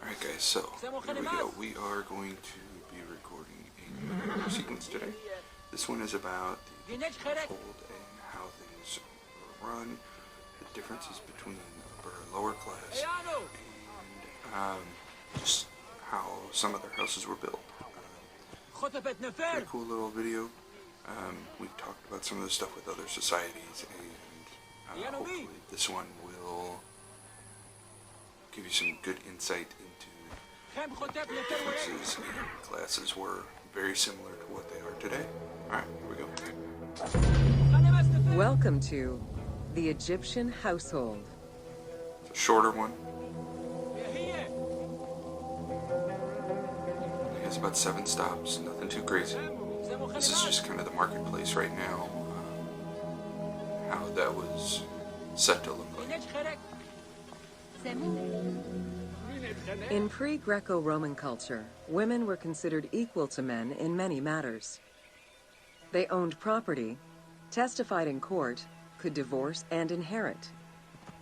Alright guys, so here we go. We are going to be recording another sequence today. This one is about the household and how things are run, the differences between upper and lower class, and just how some of their houses were built. Pretty cool little video. We've talked about some of the stuff with other societies, and hopefully this one will give you some good insight into differences in classes were very similar to what they are today. Alright, here we go. Welcome to the Egyptian household. It's a shorter one. It has about 7 stops, nothing too crazy. This is just kind of the marketplace right now, how that was set to look like. In pre-Greco-Roman culture, women were considered equal to men in many matters. They owned property, testified in court, could divorce and inherit.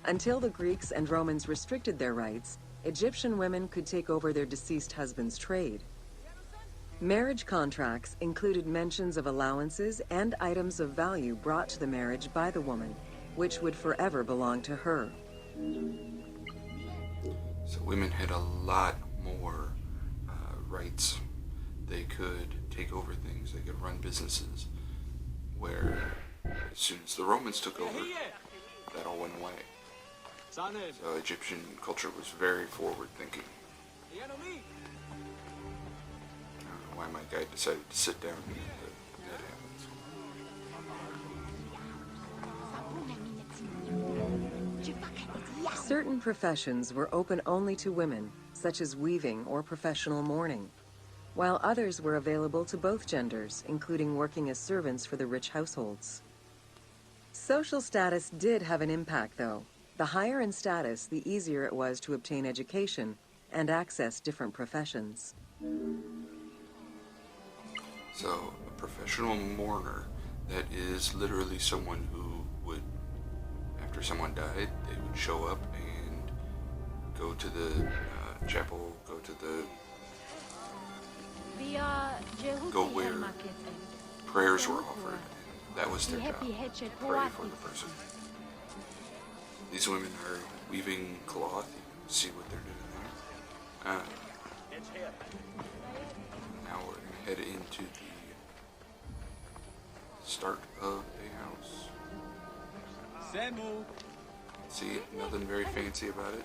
Until the Greeks and Romans restricted their rights, Egyptian women could take over their deceased husband's trade. Marriage contracts included mentions of allowances and items of value brought to the marriage by the woman, which would forever belong to her. So women had a lot more rights. They could take over things, they could run businesses, where as soon as the Romans took over, that all went away. So Egyptian culture was very forward-thinking. I don't know why my guy decided to sit down, but that happens. Certain professions were open only to women, such as weaving or professional mourning, while others were available to both genders, including working as servants for the rich households. Social status did have an impact, though. The higher in status, the easier it was to obtain education and access different professions. So, a professional mourner, that is literally someone who would, after someone died, they would show up and go to the chapel, go to the, go where prayers were offered, and that was their job, pray for the person. These women are weaving cloth, you can see what they're doing there. Now we're going to head into the start of a house. See, nothing very fancy about it.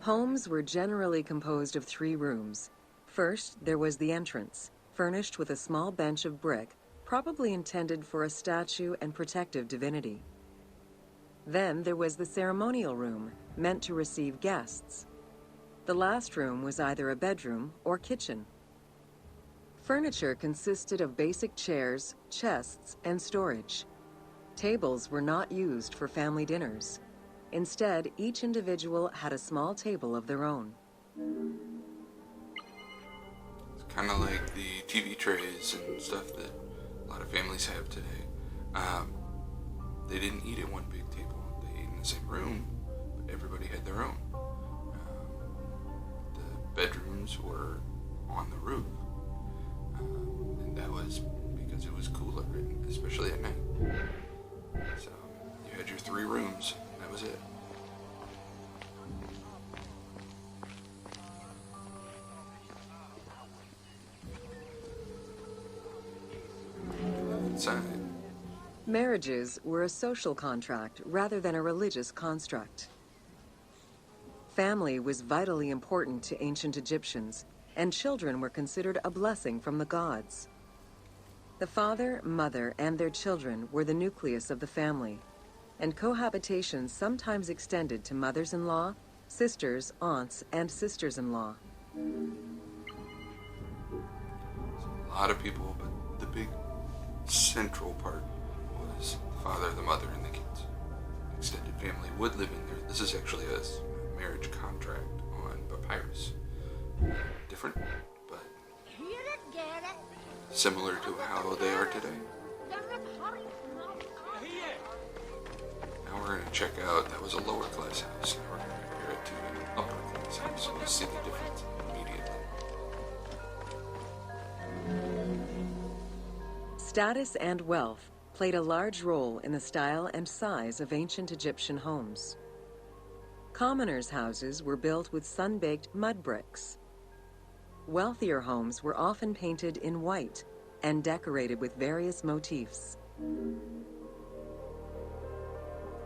Homes were generally composed of 3 rooms. First, there was the entrance, furnished with a small bench of brick, probably intended for a statue and protective divinity. Then there was the ceremonial room, meant to receive guests. The last room was either a bedroom or kitchen. Furniture consisted of basic chairs, chests, and storage. Tables were not used for family dinners. Instead, each individual had a small table of their own. It's kind of like the TV trays and stuff that a lot of families have today. They didn't eat at one big table. They ate in the same room, but everybody had their own. The bedrooms were on the roof. And that was because it was cooler, especially at night. So you had your 3 rooms, and that was it. Inside. Marriages were a social contract rather than a religious construct. Family was vitally important to ancient Egyptians, and children were considered a blessing from the gods. The father, mother, and their children were the nucleus of the family, and cohabitation sometimes extended to mothers-in-law, sisters, aunts, and sisters-in-law. A lot of people, but the big central part was the father, the mother, and the kids. Extended family would live in there. This is actually a marriage contract on papyrus. Different, but similar to how they are today. Now we're going to to check out, that was a lower class house. Now we're going to compare it to an upper class house. So you'll see the difference immediately. Status and wealth played a large role in the style and size of ancient Egyptian homes. Commoners' houses were built with sun-baked mud bricks. Wealthier homes were often painted in white and decorated with various motifs. As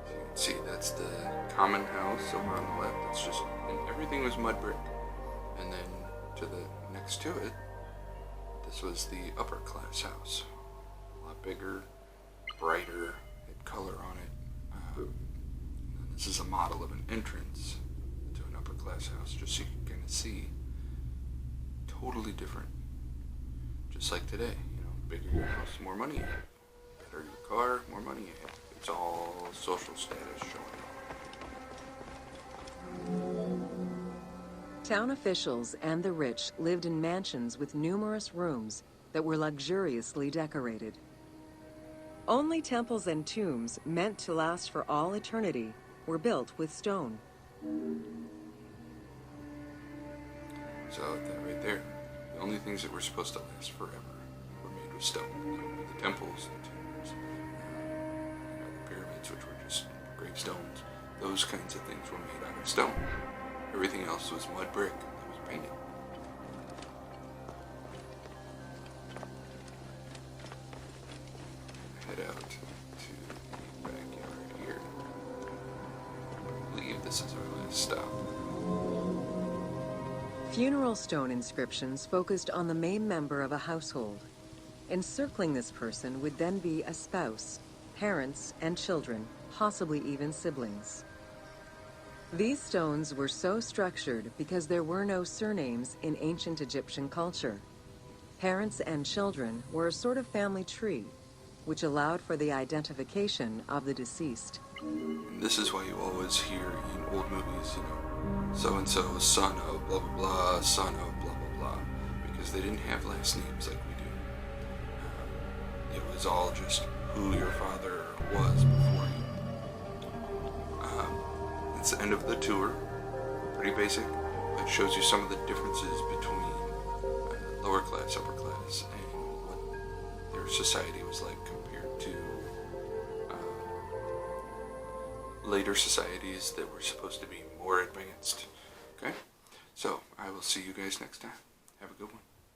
you can see, that's the common house over on the left. It's just, and everything was mud brick. And then to the next to it, this was the upper class house. A lot bigger, brighter, had color on it. This is a model of an entrance to an upper class house, just so you can kind of see. Totally different. Just like today, bigger your house, more money you have. Better your car, more money you have. It's all social status showing. Town officials and the rich lived in mansions with numerous rooms that were luxuriously decorated. Only temples and tombs meant to last for all eternity were built with stone. So that right there, the only things that were supposed to last forever were made with stone. That would be the temples, the tombs, the pyramids, which were just gravestones. Those kinds of things were made out of stone. Everything else was mud brick that was painted. Head out to the backyard here. I believe this is our last stop. Funeral stone inscriptions focused on the main member of a household. Encircling this person would then be a spouse, parents, and children, possibly even siblings. These stones were so structured because there were no surnames in ancient Egyptian culture. Parents and children were a sort of family tree, which allowed for the identification of the deceased. And this is why you always hear in old movies, so-and-so, son of blah, blah, blah, son of blah, blah, blah, because they didn't have last names like we do. It was all just who your father was before you. It's the end of the tour. Pretty basic. It shows you some of the differences between lower class, upper class, and what their society was like compared to later societies that were supposed to be more advanced. Okay? So, I will see you guys next time. Have a good one.